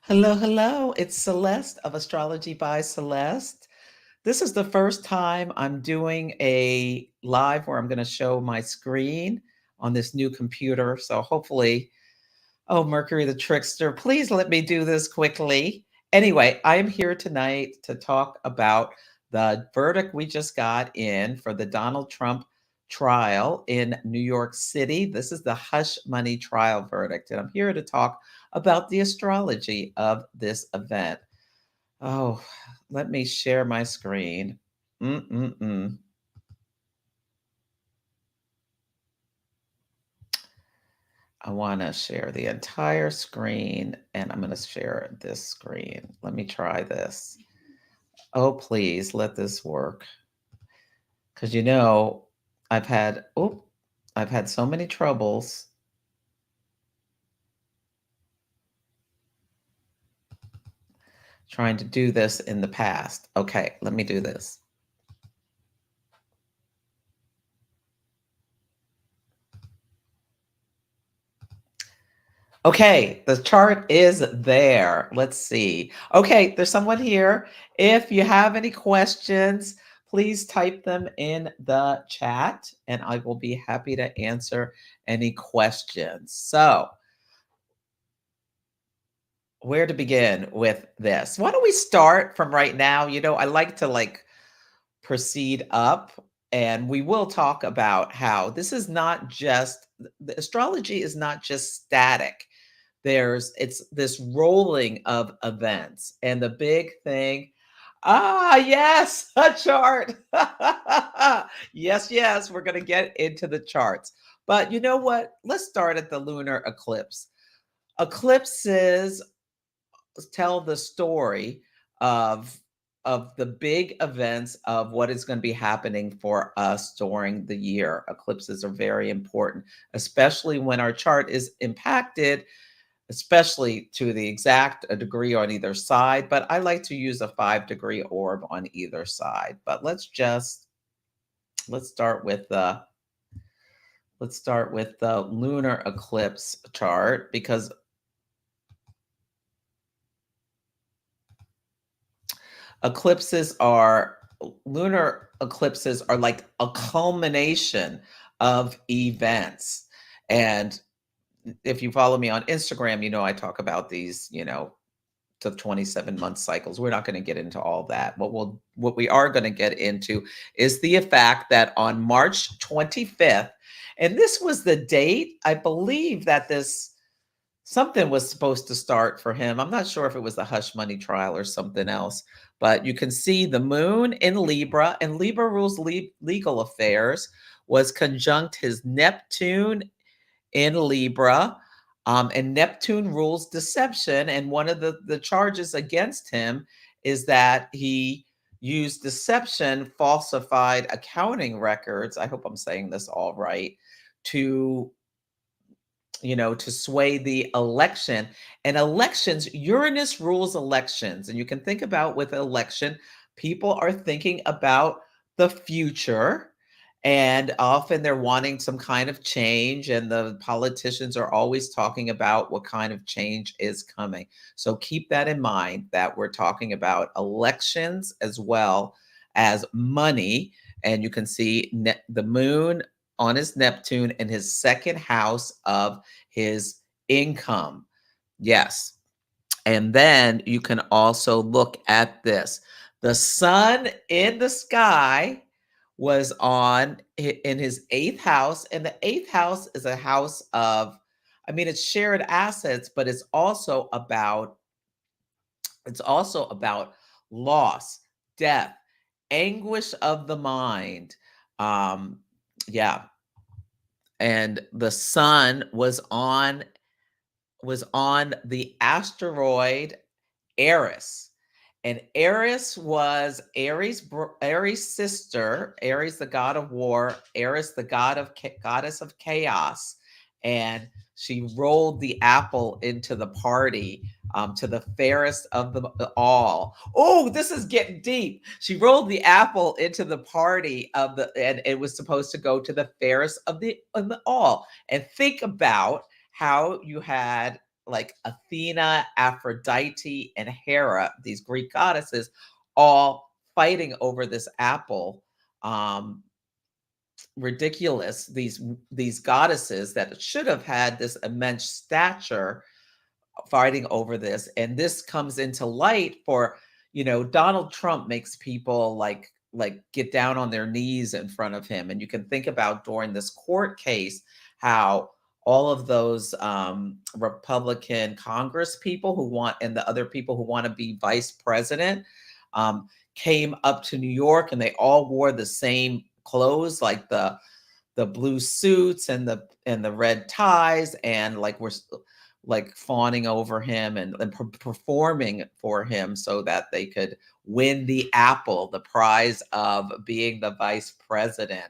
Hello, hello. It's Celeste of Astrology by Celeste. This is the first time I'm doing a live where I'm going to show my screen on this new computer. So hopefully, oh, Mercury the Trickster, please let me do this quickly. Anyway, I am here tonight to talk about the verdict we just got in for the Donald Trump trial in New York City. This is the hush money trial verdict, and I'm here to talk about the astrology of this event. Oh, let me share my screen. Mm-mm-mm. I want to share the entire screen, and I'm going to share this screen. Let me try this. Oh, please let this work. Because I've had so many troubles trying to do this in the past. Okay, let me do this. Okay, the chart is there. Let's see. Okay, there's someone here. If you have any questions, please type them in the chat and I will be happy to answer any questions. So, where to begin with this? Why don't we start from right now? I like to proceed up, and we will talk about how this is not just the astrology is not just static. It's this rolling of events, and the big thing, yes, a chart. Yes, yes, we're going to get into the charts, but you know what, let's start at the lunar eclipse. Eclipses tell the story of the big events of what is going to be happening for us during the year. Eclipses are very important, especially when our chart is impacted, especially to the exact a degree on either side. But I like to use a 5-degree orb on either side. But let's start with the lunar eclipse chart, because eclipses are lunar eclipses are like a culmination of events. And if you follow me on Instagram, I talk about these, to 27-month cycles. We're not going to get into all that. What we are going to get into is the fact that on March 25th, and this was the date, I believe, that this something was supposed to start for him. I'm not sure if it was the hush money trial or something else, but you can see the moon in Libra, and Libra rules legal affairs, was conjunct his Neptune in Libra. And Neptune rules deception. And one of the charges against him is that he used deception, falsified accounting records. I hope I'm saying this all right, to to sway the election. And elections, Uranus rules elections. And you can think about, with election, people are thinking about the future, and often they're wanting some kind of change, and the politicians are always talking about what kind of change is coming. So keep that in mind, that we're talking about elections as well as money. And you can see the moon on his Neptune in his second house of his income. Yes. And then you can also look at this. The sun in the sky was in his eighth house, and the eighth house is a house of, I mean, it's shared assets, but it's also about loss, death, anguish of the mind. Yeah. And the sun was on the asteroid Eris. And Eris was Aries' sister, Aries, the god of war, Eris, the goddess of chaos. And she rolled the apple into the party, to the fairest of them all. Oh, this is getting deep. She rolled the apple into the party and it was supposed to go to the fairest of the all. And think about how you had like Athena, Aphrodite, and Hera, these Greek goddesses, all fighting over this apple. Um, Ridiculous. These goddesses that should have had this immense stature fighting over this, and this comes into light for, Donald Trump makes people like get down on their knees in front of him. And you can think about during this court case how all of those Republican Congress people who want, and the other people who want to be vice president, came up to New York, and they all wore the same clothes, like the blue suits and the red ties, and like like fawning over him and performing for him so that they could win the apple, the prize of being the vice president.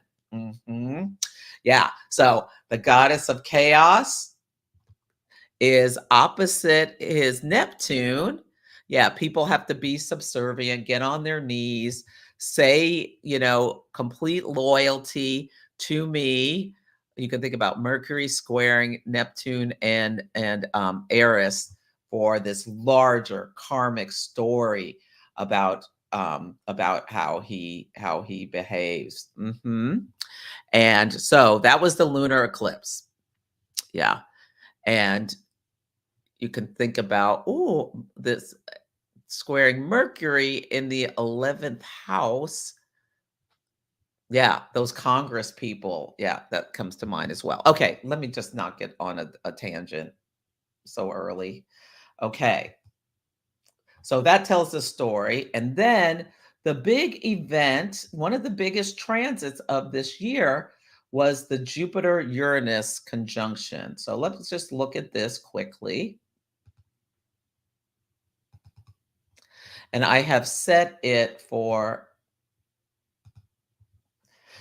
Yeah. So the goddess of chaos is opposite his Neptune. Yeah, people have to be subservient, get on their knees, say, complete loyalty to me. You can think about Mercury squaring Neptune and Eris for this larger karmic story about how he behaves. And so that was the lunar eclipse. Yeah. And you can think about, this squaring Mercury in the 11th house. Yeah, those Congress people. Yeah, that comes to mind as well. Okay, let me just not get on a tangent so early. Okay, so that tells the story. And then the big event, one of the biggest transits of this year, was the Jupiter Uranus conjunction. So let's just look at this quickly. And I have set it for,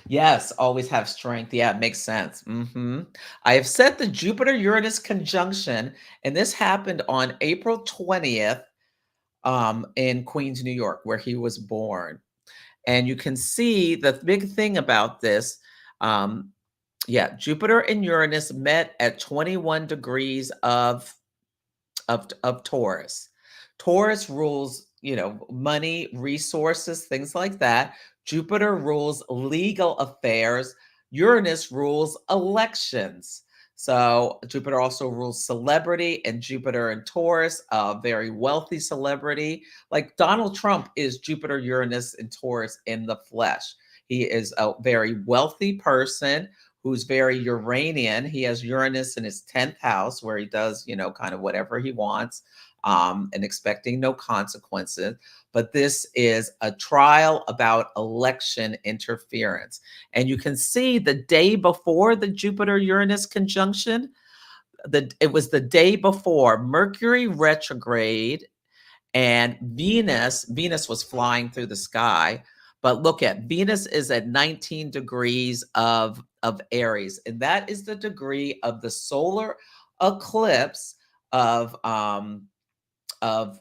yes, always have strength. Yeah, it makes sense. I have set the Jupiter Uranus conjunction, and this happened on April 20th in Queens, New York, where he was born. And you can see the big thing about this. Yeah, Jupiter and Uranus met at 21 degrees of Taurus. Taurus rules, money, resources, things like that. Jupiter rules legal affairs. Uranus rules elections. So Jupiter also rules celebrity, and Jupiter and Taurus, a very wealthy celebrity. Like Donald Trump is Jupiter, Uranus, and Taurus in the flesh. He is a very wealthy person who's very Uranian. He has Uranus in his 10th house where he does, kind of whatever he wants, and expecting no consequences. But this is a trial about election interference. And you can see the day before the Jupiter Uranus conjunction, it was the day before Mercury retrograde and Venus was flying through the sky. But look at Venus is at 19 degrees of Aries, and that is the degree of the solar eclipse of of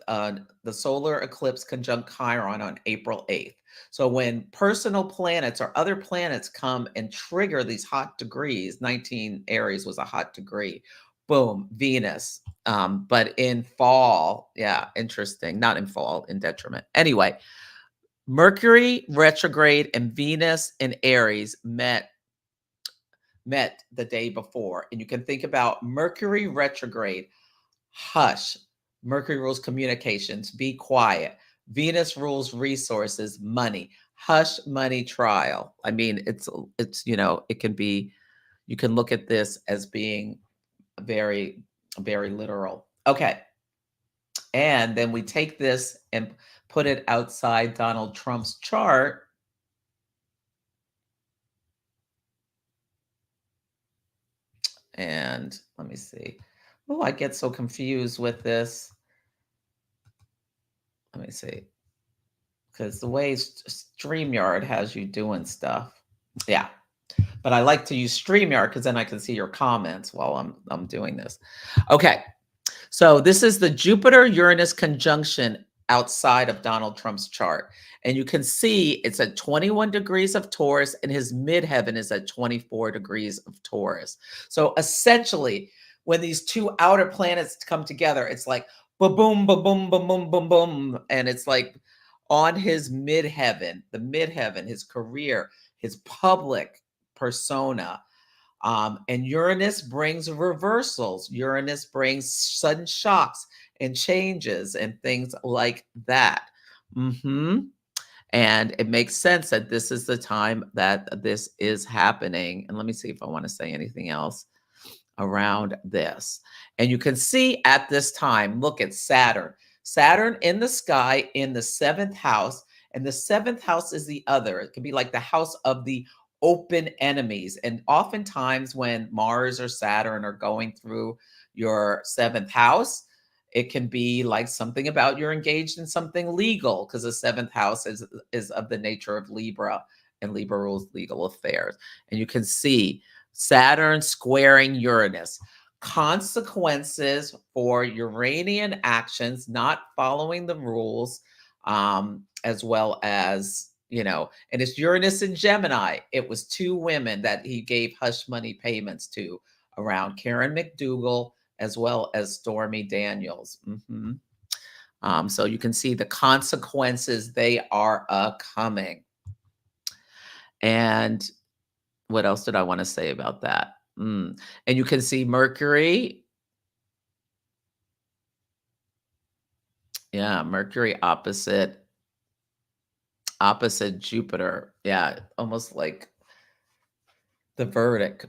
the solar eclipse conjunct Chiron on April 8th. So when personal planets or other planets come and trigger these hot degrees, 19 Aries was a hot degree. Boom, Venus. But in fall, yeah, interesting. Not in fall, in detriment. Anyway, Mercury retrograde and Venus in Aries met the day before. And you can think about Mercury retrograde, hush. Mercury rules communications, be quiet. Venus rules resources, money, hush, money, trial. I mean, it's it can be, you can look at this as being very, very literal. Okay. And then we take this and put it outside Donald Trump's chart. And let me see. Oh, I get so confused with this. Let me see. Because the way StreamYard has you doing stuff. Yeah. But I like to use StreamYard because then I can see your comments while I'm doing this. Okay. So this is the Jupiter-Uranus conjunction outside of Donald Trump's chart. And you can see it's at 21 degrees of Taurus, and his midheaven is at 24 degrees of Taurus. So essentially, when these two outer planets come together, it's like ba boom, ba boom, ba boom, boom, boom. And it's like on his midheaven, the midheaven, his career, his public persona. And Uranus brings reversals. Uranus brings sudden shocks and changes and things like that. hmm And it makes sense that this is the time that this is happening. And let me see if I want to say anything else around this. And you can see at this time, look at Saturn. Saturn in the sky in the seventh house, and the seventh house is the other. It can be like the house of the open enemies. And oftentimes, when Mars or Saturn are going through your seventh house, it can be like something about you're engaged in something legal because the seventh house is of the nature of Libra, and Libra rules legal affairs. And you can see Saturn squaring Uranus. Consequences for Uranian actions not following the rules, as well as, and it's Uranus in Gemini. It was two women that he gave hush money payments to around Karen McDougal as well as Stormy Daniels. So you can see the consequences, they are coming. And what else did I want to say about that? And you can see Mercury. Yeah, Mercury opposite Jupiter. Yeah, almost like the verdict.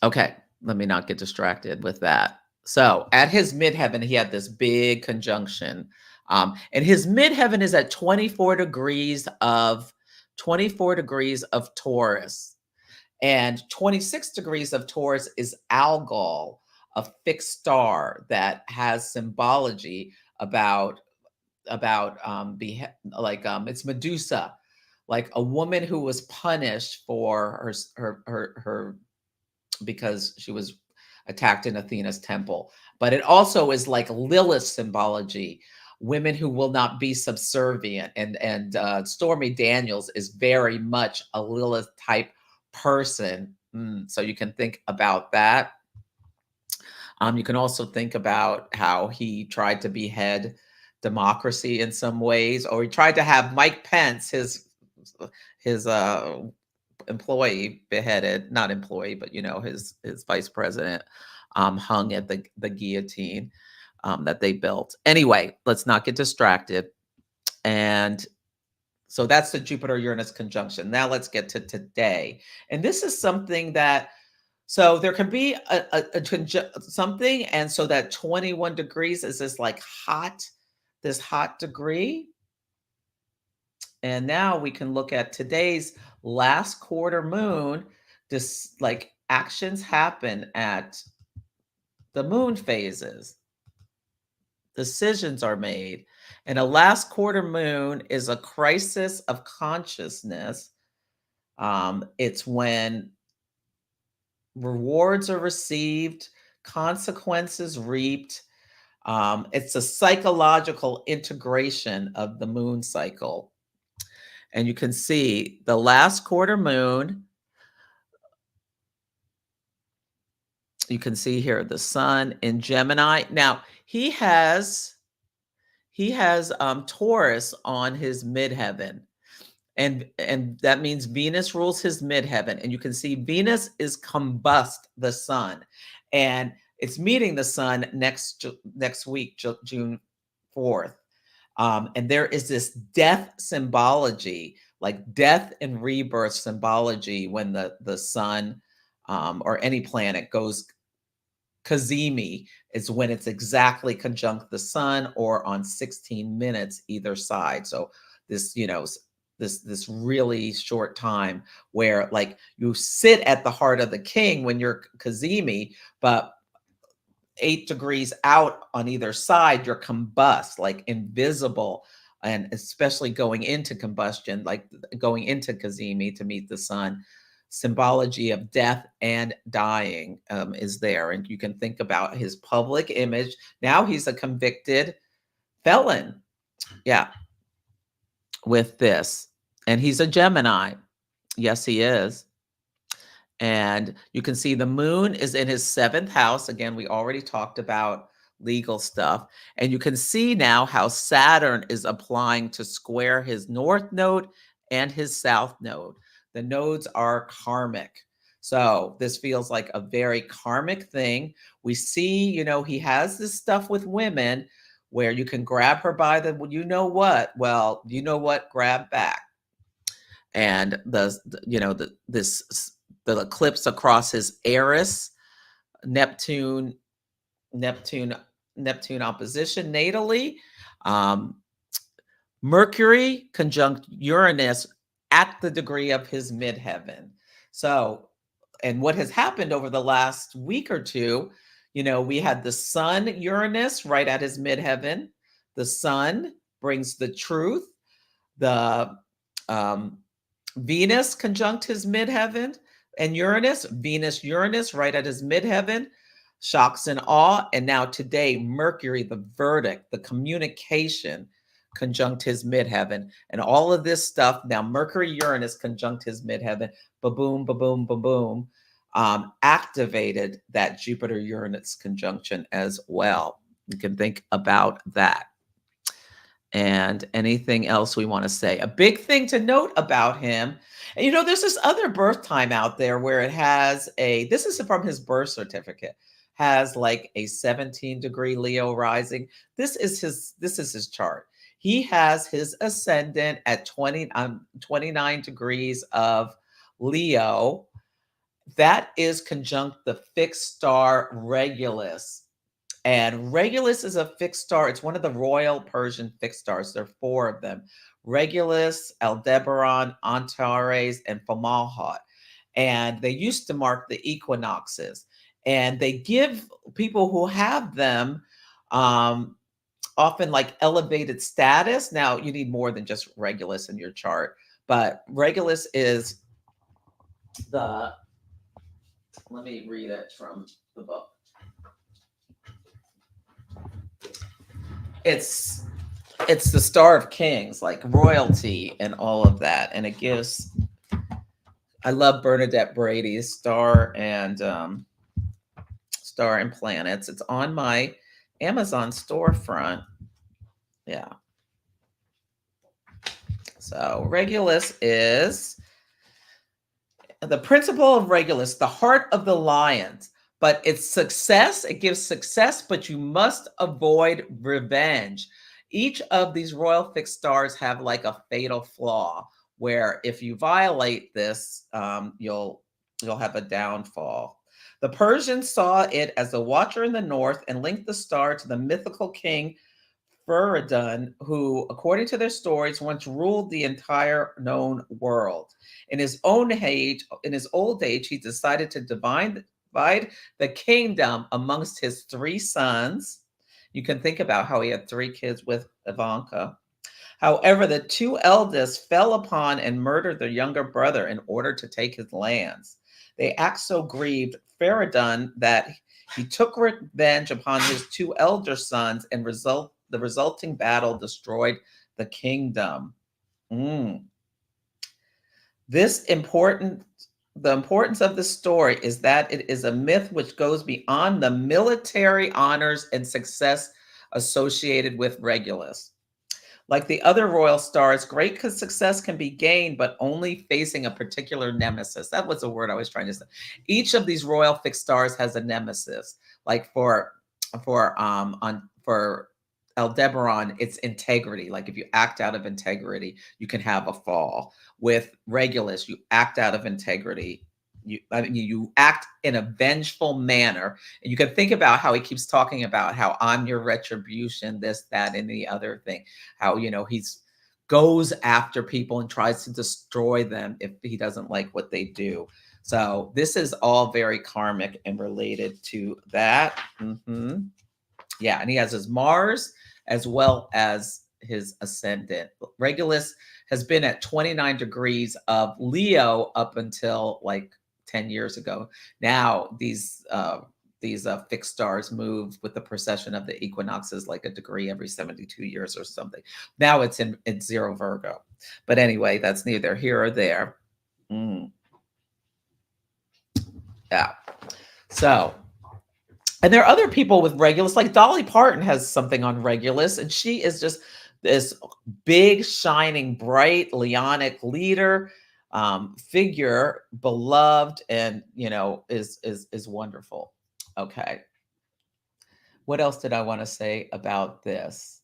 Okay, let me not get distracted with that. So at his midheaven, he had this big conjunction. And his midheaven is at 24 degrees of Taurus. And 26 degrees of Taurus is Algol, a fixed star that has symbology it's Medusa, like a woman who was punished for her because she was attacked in Athena's temple. But it also is like Lilith symbology, women who will not be subservient. And Stormy Daniels is very much a Lilith type person. So you can think about that. You can also think about how he tried to behead democracy in some ways, or he tried to have Mike Pence, his employee, beheaded, not employee, but his vice president, hung at the guillotine that they built. Anyway, let's not get distracted. And so that's the Jupiter Uranus conjunction. Now let's get to today. And this is something that, so there can be something, and so that 21 degrees is this hot degree. And now we can look at today's last quarter moon. This, like, actions happen at the moon phases. Decisions are made. And a last quarter moon is a crisis of consciousness. It's when rewards are received, consequences reaped. It's a psychological integration of the moon cycle. And you can see the last quarter moon. You can see here the sun in Gemini. Now he has Taurus on his midheaven. And that means Venus rules his midheaven. And you can see Venus is combust the sun. And it's meeting the sun next week, June 4th. And there is this death symbology, like death and rebirth symbology, when the sun or any planet goes Cazimi, is when it's exactly conjunct the sun or on 16 minutes either side. So this, this really short time where, like, you sit at the heart of the king when you're Cazimi, but 8 degrees out on either side, you're combust, like invisible. And especially going into combustion, like going into Cazimi to meet the sun, symbology of death and dying is there. And you can think about his public image. Now he's a convicted felon. Yeah. With this. And he's a Gemini. Yes, he is. And you can see the moon is in his seventh house. Again, we already talked about legal stuff. And you can see now how Saturn is applying to square his north node and his south node. The nodes are karmic. So this feels like a very karmic thing. We see, he has this stuff with women where you can grab her by the, you know what? Well, you know what? Grab back. And the eclipse across his Eris, Neptune, Neptune, Neptune opposition natally. Um, Mercury conjunct Uranus at the degree of his midheaven. So, and what has happened over the last week or two, we had the sun Uranus right at his midheaven. The sun brings the truth. The Venus conjunct his midheaven, and Uranus, Venus, Uranus right at his midheaven, shocks and awe. And now today, Mercury, the verdict, the communication, conjunct his midheaven. And all of this stuff, now Mercury, Uranus conjunct his midheaven, ba-boom, ba-boom, ba-boom, activated that Jupiter-Uranus conjunction as well. You can think about that. And anything else we want to say? A big thing to note about him, and there's this other birth time out there where it has this is from his birth certificate, has like a 17-degree Leo rising. This is his chart. He has his ascendant at 29 degrees of Leo. That is conjunct the fixed star Regulus. And Regulus is a fixed star. It's one of the royal Persian fixed stars. There are 4 of them: Regulus, Aldebaran, Antares, and Fomalhaut. And they used to mark the equinoxes. And they give people who have them often like elevated status. Now, you need more than just Regulus in your chart. But Regulus is let me read it from the book. It's the Star of Kings, like royalty and all of that. And it gives, I love Bernadette Brady's Star and Planets. It's on my Amazon storefront. Yeah. So Regulus is the principle of Regulus, the heart of the lions. But it's success. It gives success, but you must avoid revenge. Each of these royal fixed stars have like a fatal flaw where if you violate this, you'll have a downfall. The Persians saw it as a watcher in the north and linked the star to the mythical king Feridun, who, according to their stories, once ruled the entire known world. In his old age, he decided to divide the kingdom amongst his 3 sons. You can think about how he had 3 kids with Ivanka. However, the 2 eldest fell upon and murdered their younger brother in order to take his lands. They act so grieved Feridun that he took revenge upon his 2 elder sons, and the resulting battle destroyed the kingdom. The importance of the story is that it is a myth which goes beyond the military honors and success associated with Regulus. Like the other royal stars, great success can be gained, but only facing a particular nemesis. That was the word I was trying to say. Each of these royal fixed stars has a nemesis. Like for Aldebaran, it's integrity. Like if you act out of integrity, you can have a fall. With Regulus, you act out of integrity. You act in a vengeful manner. And you can think about how he keeps talking about how I'm your retribution, this, that, and the other thing. How, he's goes after people and tries to destroy them if he doesn't like what they do. So this is all very karmic and related to that. Yeah, and he has his Mars as well as his ascendant. Regulus has been at 29 degrees of Leo up until like 10 years ago. Now these fixed stars move with the precession of the equinoxes like a degree every 72 years or something. Now it's in 0 Virgo. But anyway, that's neither here or there. Yeah. So, and there are other people with Regulus, like Dolly Parton has something on Regulus, and she is just this big, shining, bright, Leonic leader figure, beloved, and is wonderful. Okay. What else did I want to say about this?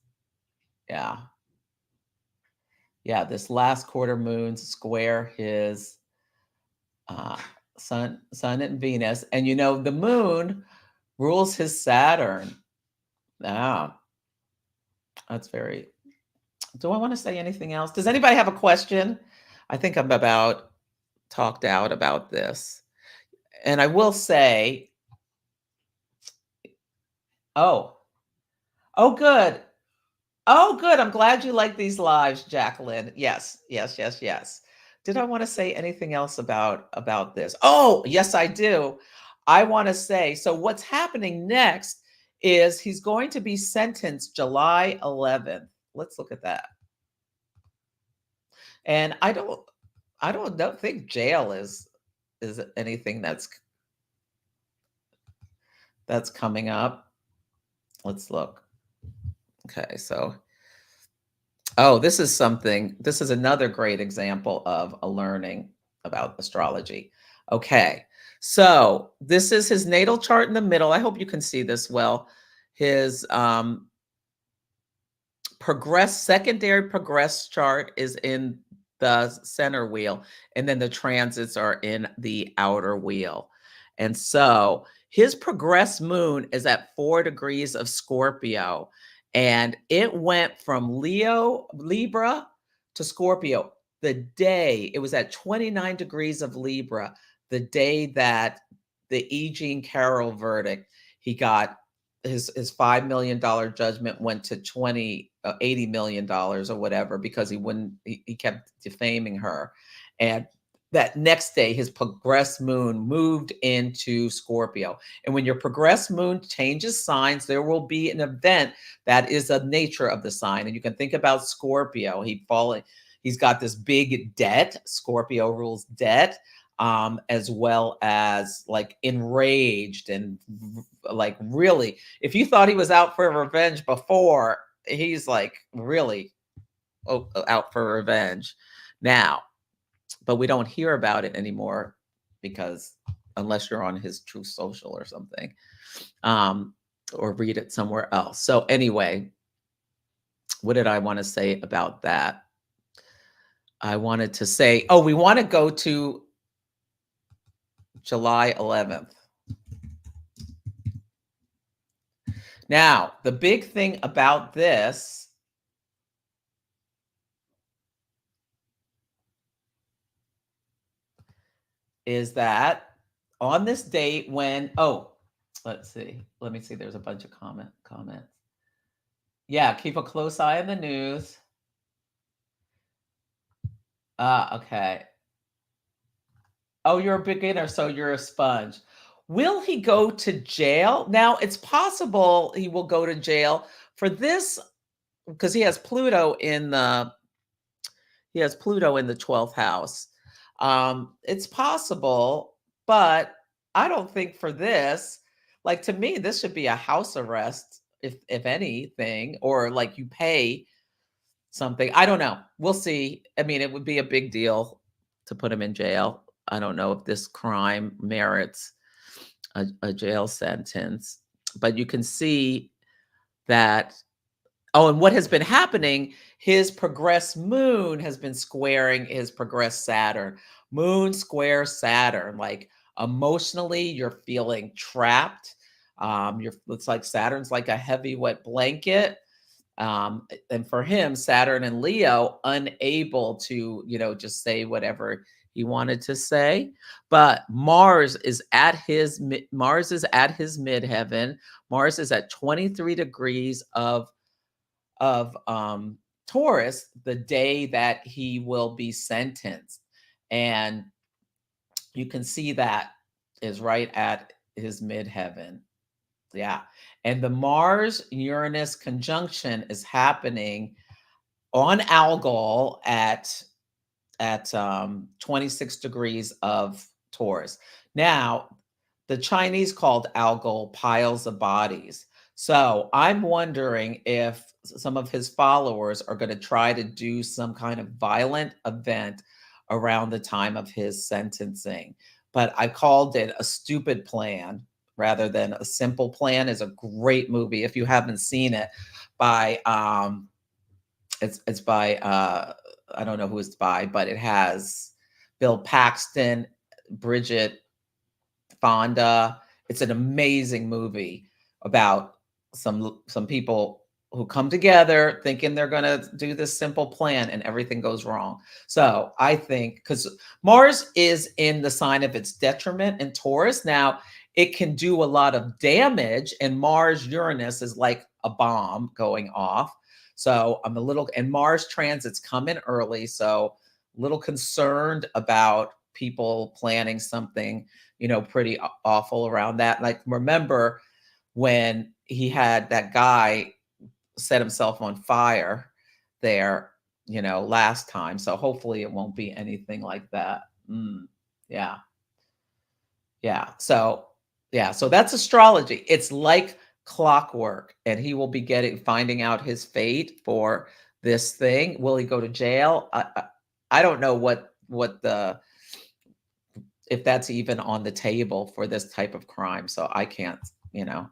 Yeah. Yeah, this last quarter moon square his uh, sun and Venus, and the moon rules his Saturn. Ah, that's very. Do I want to say anything else? Does anybody have a question? I think I'm about talked out about this, and I will say, oh, oh, good. Oh, good. I'm glad you like these lives, Jacqueline. Yes, yes, yes, yes. Did I want to say anything else about this? Oh, yes, I do. I want to say, so what's happening next is he's going to be sentenced July 11th. Let's look at that. And I don't think jail is anything that's coming up. Let's look. Okay, so oh, this is another great example of a learning about astrology. Okay. So, this is his natal chart in the middle. I hope you can see this well. His secondary progress chart is in the center wheel, and then the transits are in the outer wheel. And so his progress moon is at 4 degrees of Scorpio, and it went from Libra to Scorpio the day it was at 29 degrees of Libra, the day that the E. Jean Carroll verdict, he got his $5 million judgment went to 80 million dollars or whatever, because he kept defaming her. And that next day his progress moon moved into Scorpio. And when your progress moon changes signs, there will be an event that is a nature of the sign. And you can think about Scorpio. He's got this big debt. Scorpio rules debt, as well as like enraged and like really, if you thought he was out for revenge before, he's like really out for revenge now. But we don't hear about it anymore, because unless you're on his True Social or something, or read it somewhere else. So anyway, what did I want to say about that? I wanted to say, oh, we want to go to July 11th. Now, the big thing about this is that on this date when, let's see. Let me see. There's a bunch of comments. Yeah, keep a close eye on the news. Okay. Oh, you're a beginner, so you're a sponge. Will he go to jail? Now, it's possible he will go to jail for this, because he has Pluto in the 12th house. It's possible, but I don't think for this, like, to me, this should be a house arrest, if anything, or like you pay something. I don't know. We'll see. I mean, it would be a big deal to put him in jail. I don't know if this crime merits a jail sentence, but you can see that. Oh, and what has been happening, his progress moon has been squaring his progress Saturn. Moon square Saturn. Like, emotionally, you're feeling trapped. It's like Saturn's like a heavy, wet blanket. And for him, Saturn and Leo, unable to, just say whatever he wanted to say. But Mars is at his midheaven. Mars is at 23 degrees of Taurus the day that he will be sentenced. And you can see that is right at his midheaven. Yeah. And the Mars Uranus conjunction is happening on Algol at 26 degrees of Taurus. Now, The Chinese called algal piles of bodies. So I'm wondering if some of his followers are going to try to do some kind of violent event around the time of his sentencing. But I called it a stupid plan rather than a simple plan. Is a great movie if you haven't seen it by it's by I don't know who it's by, but it has Bill Paxton, Bridget Fonda. It's an amazing movie about some people who come together thinking they're going to do this simple plan and everything goes wrong. So I think because Mars is in the sign of its detriment in Taurus. Now it can do a lot of damage, and Mars Uranus is like a bomb going off. So I'm a little, and Mars transit's coming early. So a little concerned about people planning something, pretty awful around that. Like, remember when he had that guy set himself on fire there, last time. So hopefully it won't be anything like that. Yeah. Yeah. So that's astrology. It's like clockwork, and he will be finding out his fate for this thing. Will he go to jail? I don't know what the if that's even on the table for this type of crime. So I can't, you know.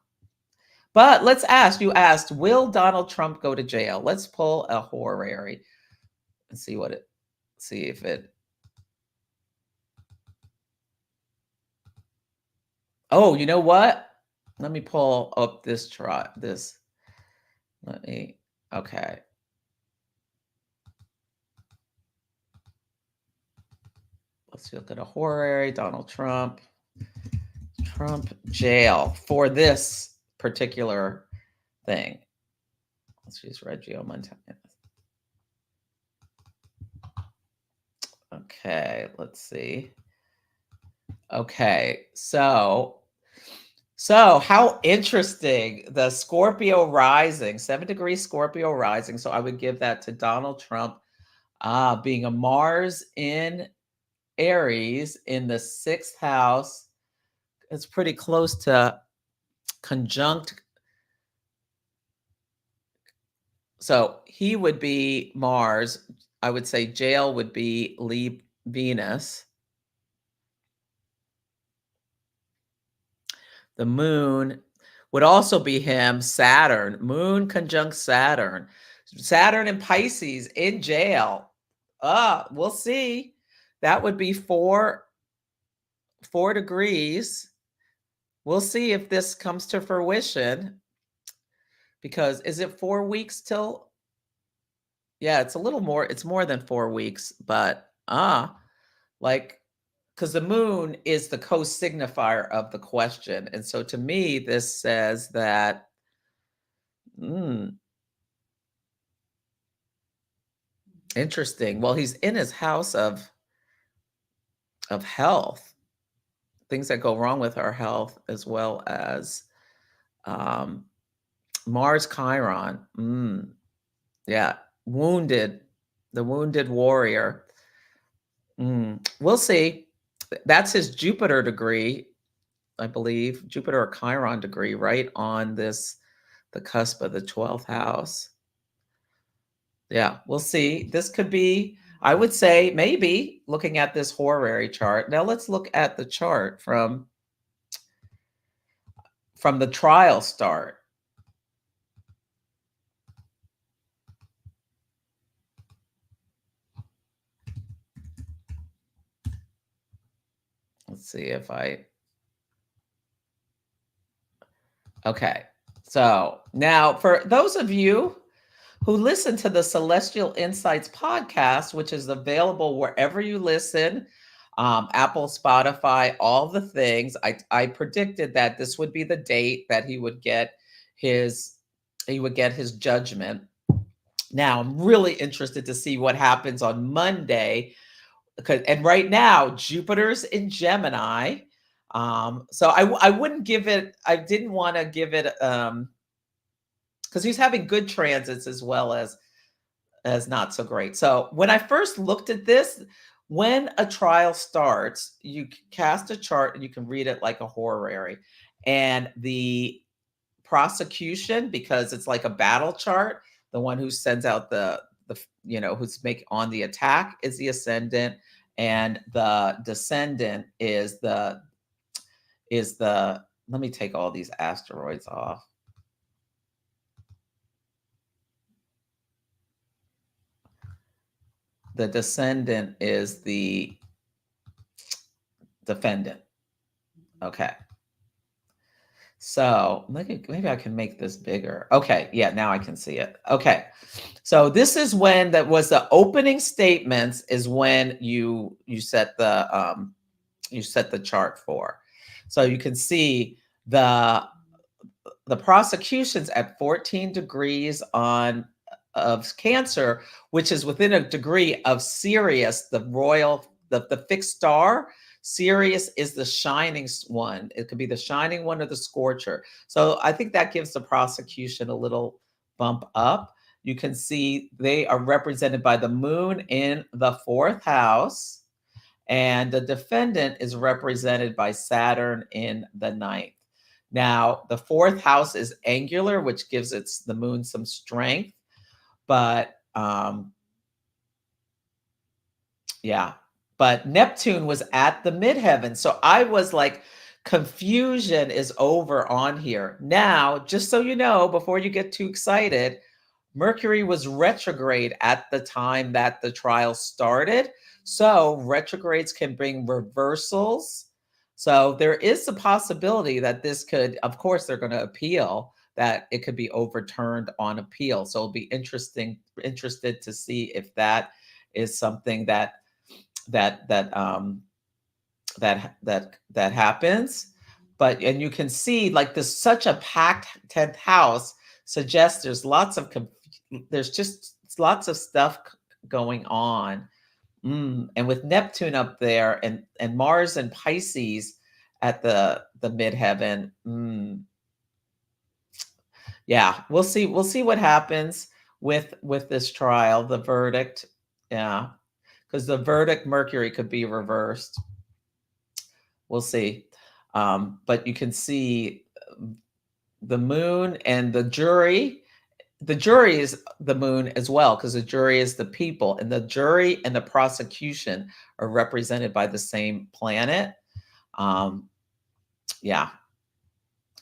But let's ask. You asked, will Donald Trump go to jail? Let's pull a horary and see if it. Oh, you know what? Let me pull up this chart. Let me. Okay. Let's look at a horary. Donald Trump. Trump jail for this particular thing. Let's use Reggio Montana. Okay, let's see. Okay, so how interesting. The Scorpio rising, 7 degrees Scorpio rising. So I would give that to Donald Trump, being a Mars in Aries in the 6th house. It's pretty close to conjunct. So he would be Mars. I would say jail would be Venus. The moon would also be him, Saturn. Moon conjunct Saturn. Saturn and Pisces in jail. We'll see. That would be 4 degrees. We'll see if this comes to fruition. Because is it 4 weeks till? Yeah, it's a little more. It's more than 4 weeks, but like, because the moon is the co-signifier of the question. And so to me, this says that interesting. Well, he's in his house of health, things that go wrong with our health, as well as Mars Chiron. Yeah, wounded, the wounded warrior. We'll see. That's his Jupiter degree, I believe, Jupiter or Chiron degree, right on the cusp of the 12th house. Yeah, we'll see. This could be, I would say, maybe looking at this horary chart. Now let's look at the chart from the trial start. Let's see if okay. So now for those of you who listen to the Celestial Insights podcast, which is available wherever you listen, Apple, Spotify, all the things. I predicted that this would be the date that he would get his judgment. Now I'm really interested to see what happens on Monday, and right now Jupiter's in Gemini. So I wouldn't give it. I didn't want to give it because he's having good transits as well as not so great. So when I first looked at this, When a trial starts, you cast a chart and you can read it like a horary. And the prosecution, because it's like a battle chart, the one who sends out who's make on the attack is the ascendant, and the descendant is the let me take all these asteroids off. The descendant is the defendant. Okay. So maybe I can make this bigger. Okay, yeah, now I can see it. Okay, so this is when that was the opening statements is when you set the chart for. So you can see the prosecution's at 14 degrees on of Cancer, which is within a degree of Sirius, the fixed star. Sirius is the shining one. It could be the shining one or the scorcher. So I think that gives the prosecution a little bump up. You can see they are represented by the moon in the fourth house, and the defendant is represented by Saturn in the ninth. Now, the fourth house is angular, which gives the moon some strength, but yeah. But Neptune was at the midheaven. So I was like, confusion is over on here. Now, just so you know, before you get too excited, Mercury was retrograde at the time that the trial started. So retrogrades can bring reversals. So there is a possibility that this could, of course, they're going to appeal, that it could be overturned on appeal. So it'll be interested to see if that is something that that that um that happens. But and you can see like this, such a packed 10th house suggests there's just lots of stuff going on. And with Neptune up there and Mars and Pisces at the midheaven. Yeah, we'll see what happens with this trial, the verdict. Yeah, because the verdict, Mercury could be reversed. We'll see. But you can see the moon and the jury. The jury is the moon as well, because the jury is the people, and the jury and the prosecution are represented by the same planet. Yeah.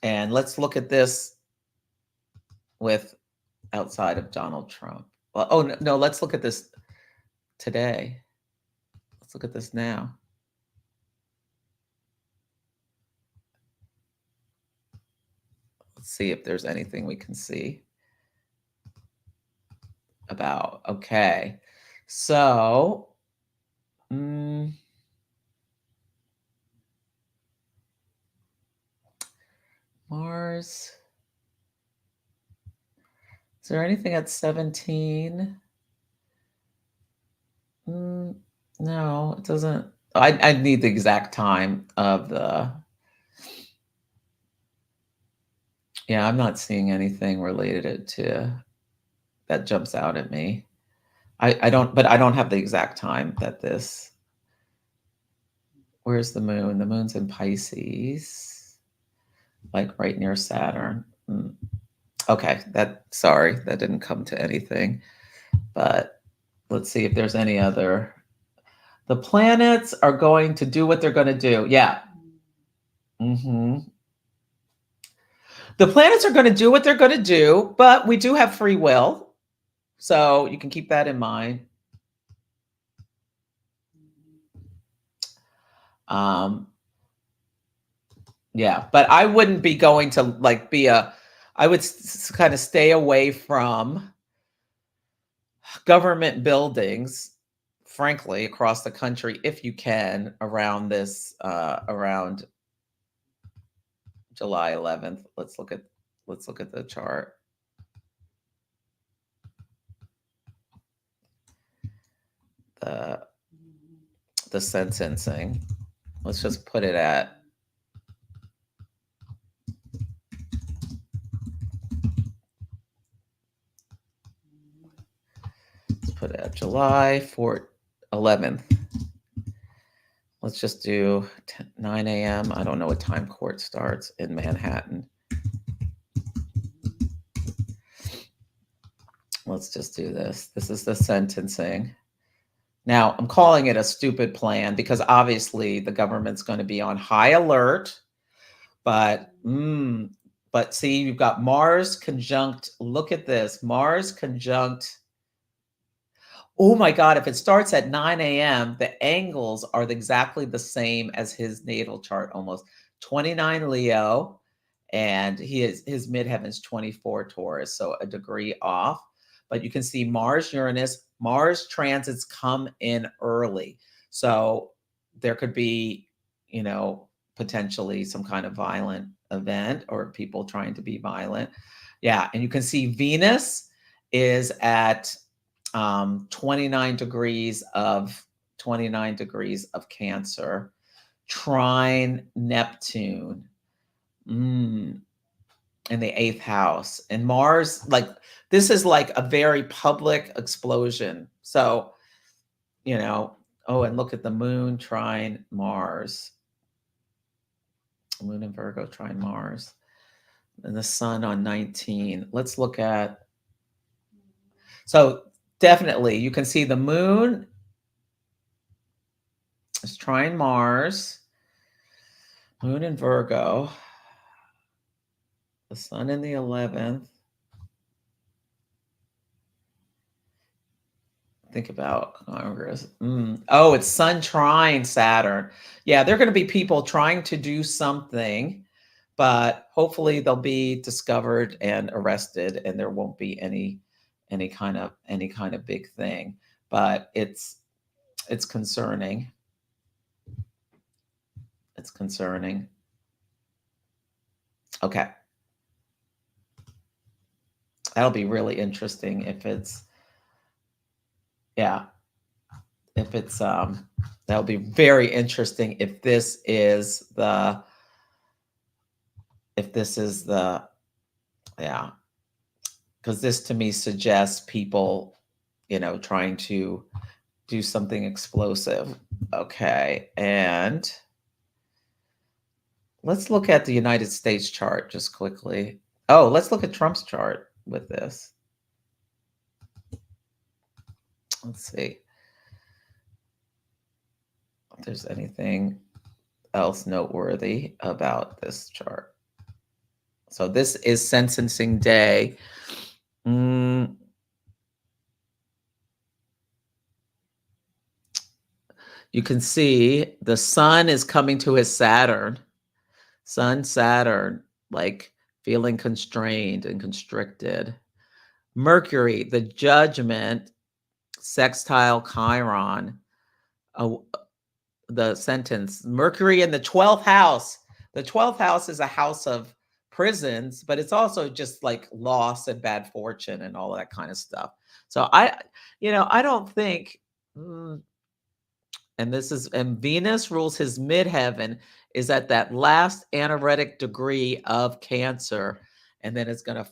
And let's look at this with outside of Donald Trump. Well, oh no, let's look at this today. Let's look at this now. Let's see if there's anything we can see about. Okay. So, Mars. Is there anything at 17? No, it doesn't. I need the exact time of the. Yeah, I'm not seeing anything related to that jumps out at me. I don't, but I don't have the exact time that this. Where's the moon? The moon's in Pisces, like right near Saturn. Okay, sorry, that didn't come to anything. But let's see if there's any other. The planets are going to do what they're going to do. Yeah. The planets are going to do what they're going to do, but we do have free will. So you can keep that in mind. Yeah, but I wouldn't be going to like I would kind of stay away from government buildings, frankly, across the country, if you can, around around July 11th. Let's look at the chart. The sentencing. Let's just put it at. Let's put it at July 11th. Let's just do 9 a.m. I don't know what time court starts in Manhattan. Let's just do this. This is the sentencing. Now, I'm calling it a stupid plan because obviously the government's going to be on high alert. But see, you've got Mars conjunct. Look at this. Mars conjunct. Oh my God, if it starts at 9 a.m., the angles are exactly the same as his natal chart almost. 29 Leo, and his midheaven's 24 Taurus, so a degree off. But you can see Mars, Uranus, Mars transits come in early. So there could be, potentially some kind of violent event or people trying to be violent. Yeah, and you can see Venus is at 29 degrees of Cancer, trine Neptune, in the 8th house, and Mars, like this is like a very public explosion. So, oh, and look at the moon trine Mars, moon in Virgo trine Mars, and the sun on 19. Let's look at, so definitely you can see the moon is trine Mars, moon in Virgo, the sun in the 11th. Think about Congress. Oh, it's sun trine Saturn. Yeah, there are going to be people trying to do something, but hopefully they'll be discovered and arrested, and there won't be any kind of big thing. But it's concerning. It's concerning. Okay. That'll be really interesting if it's, yeah, if it's that'll be very interesting if this is the yeah, because this to me suggests people, trying to do something explosive. Okay, and let's look at the United States chart just quickly. Oh, let's look at Trump's chart with this. Let's see if there's anything else noteworthy about this chart. So this is sentencing day. You can see the sun is coming to his Saturn. Sun, Saturn, like feeling constrained and constricted. Mercury, the judgment, sextile Chiron, the sentence. Mercury in the 12th house. The 12th house is a house of prisons, but it's also just like loss and bad fortune and all that kind of stuff. So I don't think, and Venus rules his midheaven, is at that last anaretic degree of Cancer, and then it's going to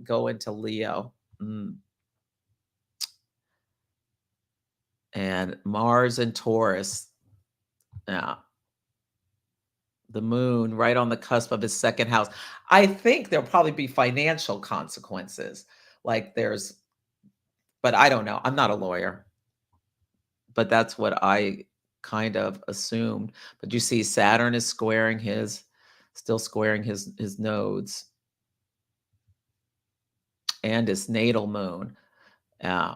go into Leo. And Mars and Taurus. Yeah. The moon right on the cusp of his second house. I think there'll probably be financial consequences. Like but I don't know. I'm not a lawyer, but that's what I kind of assumed. But you see Saturn is still squaring his nodes and his natal moon. Yeah.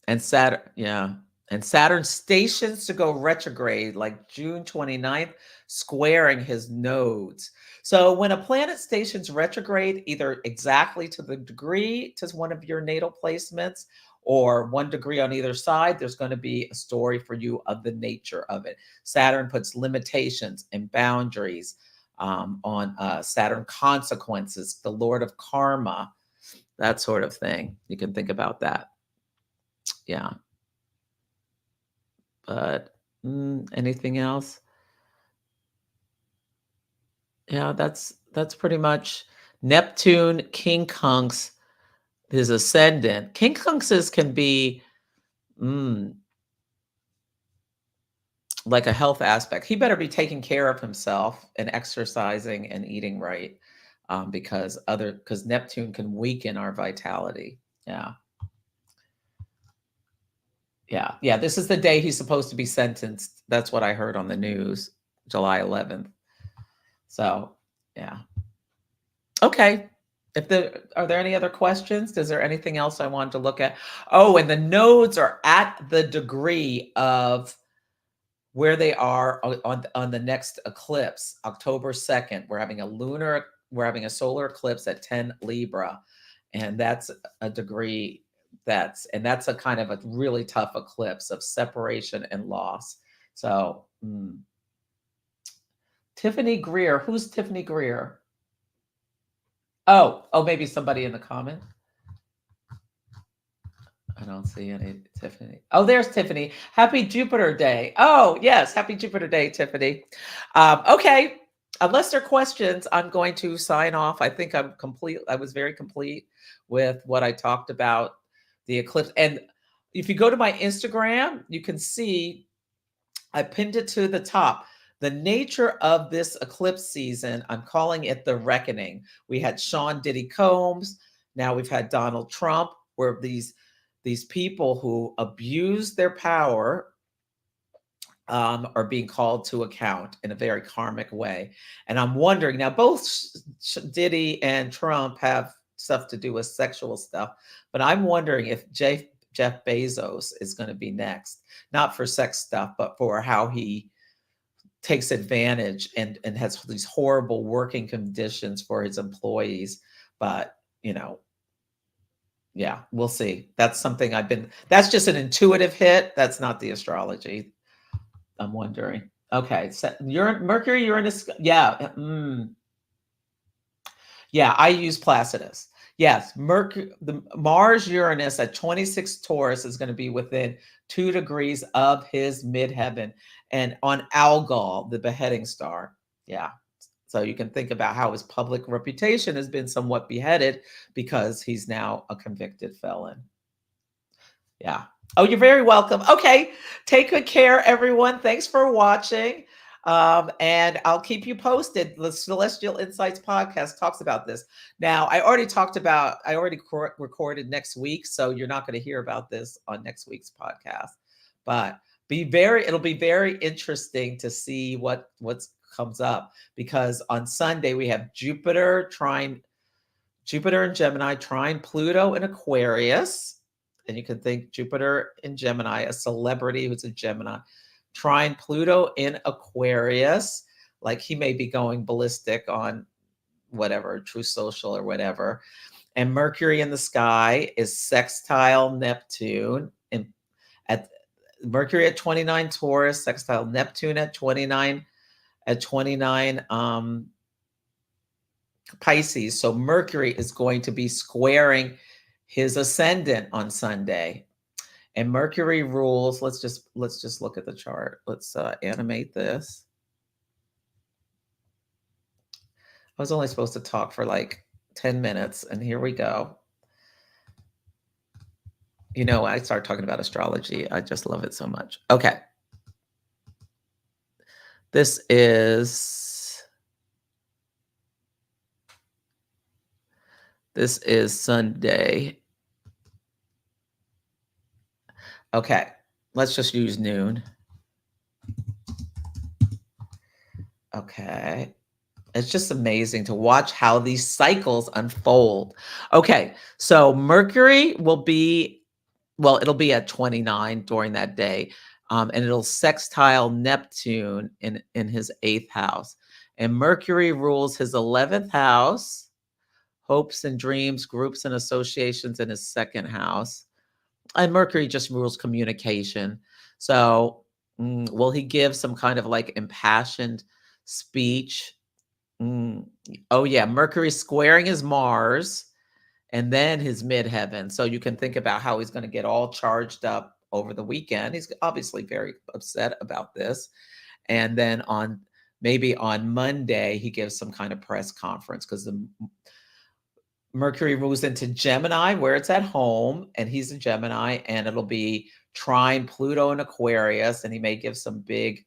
And Saturn stations to go retrograde like June 29th, squaring his nodes. So when a planet stations retrograde, either exactly to the degree to one of your natal placements or 1 degree on either side, there's going to be a story for you of the nature of it. Saturn puts limitations and boundaries on Saturn consequences, the Lord of Karma, that sort of thing. You can think about that. Yeah. But anything else? Yeah, that's pretty much Neptune, quincunx, his ascendant. Quincunxes can be like a health aspect. He better be taking care of himself and exercising and eating right, because Neptune can weaken our vitality. Yeah, yeah. This is the day he's supposed to be sentenced. That's what I heard on the news, July 11th. So, yeah. Okay. Are there any other questions? Is there anything else I wanted to look at? Oh, and the nodes are at the degree of where they are on the next eclipse, October 2nd. We're having a solar eclipse at 10 Libra, and that's a degree that's a kind of a really tough eclipse of separation and loss. So, Tiffany Greer, who's Tiffany Greer? Oh, maybe somebody in the comment. I don't see any Tiffany. Oh, there's Tiffany. Happy Jupiter Day. Oh, yes. Happy Jupiter Day, Tiffany. Okay. Unless there are questions, I'm going to sign off. I think I'm complete. I was very complete with what I talked about the eclipse. And if you go to my Instagram, you can see I pinned it to the top. The nature of this eclipse season, I'm calling it the reckoning. We had Sean Diddy Combs. Now we've had Donald Trump, where these people who abuse their power are being called to account in a very karmic way. And I'm wondering now, both Diddy and Trump have stuff to do with sexual stuff, but I'm wondering if Jeff Bezos is going to be next, not for sex stuff, but for how he takes advantage and has these horrible working conditions for his employees. But, yeah, we'll see. That's something that's just an intuitive hit. That's not the astrology. I'm wondering. Okay. So Mercury, Uranus. Yeah. Yeah. I use Placidus. Yes. The Mars Uranus at 26 Taurus is going to be within 2 degrees of his midheaven and on Algol, the beheading star. Yeah. So you can think about how his public reputation has been somewhat beheaded because he's now a convicted felon. Yeah. Oh, you're very welcome. Okay. Take good care, everyone. Thanks for watching. And I'll keep you posted. The Celestial Insights podcast talks about this. Now, I already recorded next week, so you're not going to hear about this on next week's podcast. But it'll be very interesting to see what comes up, because on Sunday we have Jupiter in Gemini, trine Pluto in Aquarius. And you can think Jupiter in Gemini, a celebrity who's a Gemini, trine Pluto in Aquarius. Like he may be going ballistic on whatever, True Social or whatever. And Mercury in the sky is sextile Neptune. And at Mercury at 29 Taurus, sextile Neptune at 29 Pisces. So Mercury is going to be squaring his ascendant on Sunday. And Mercury rules, let's just look at the chart. Let's animate this. I was only supposed to talk for like 10 minutes, and here we go. I start talking about astrology. I just love it so much. Okay. This is Sunday. Okay. Let's just use noon. Okay. It's just amazing to watch how these cycles unfold. Okay. So Mercury it'll be at 29 during that day. And it'll sextile Neptune in his 8th house. And Mercury rules his 11th house, hopes and dreams, groups and associations in his 2nd house. And Mercury just rules communication. So will he give some kind of like impassioned speech? Oh, yeah. Mercury squaring his Mars and then his midheaven. So you can think about how he's going to get all charged up over the weekend. He's obviously very upset about this. And then maybe on Monday, he gives some kind of press conference, because the Mercury moves into Gemini, where it's at home, and he's a Gemini, and it'll be trine Pluto in Aquarius, and he may give some big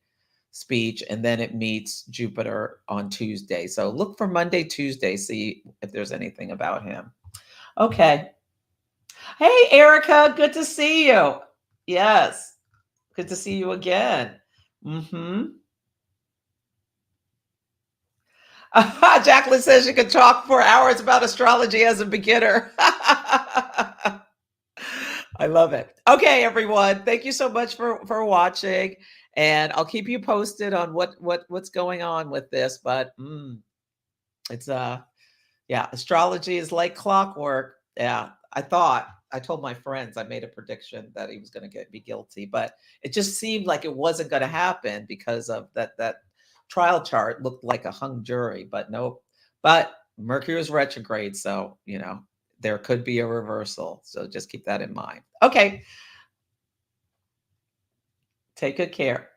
speech, and then it meets Jupiter on Tuesday. So look for Monday, Tuesday, see if there's anything about him. Okay. Hey, Erica, good to see you. Yes, good to see you again. Mm-hmm. Jacqueline says you can talk for hours about astrology as a beginner. I love it. Okay, everyone. Thank you so much for watching, and I'll keep you posted on what's going on with this. But it's yeah, astrology is like clockwork. Yeah, I told my friends I made a prediction that he was going to be guilty, but it just seemed like it wasn't going to happen because of that trial chart looked like a hung jury, but nope. But Mercury was retrograde, so there could be a reversal. So just keep that in mind. Okay, take good care.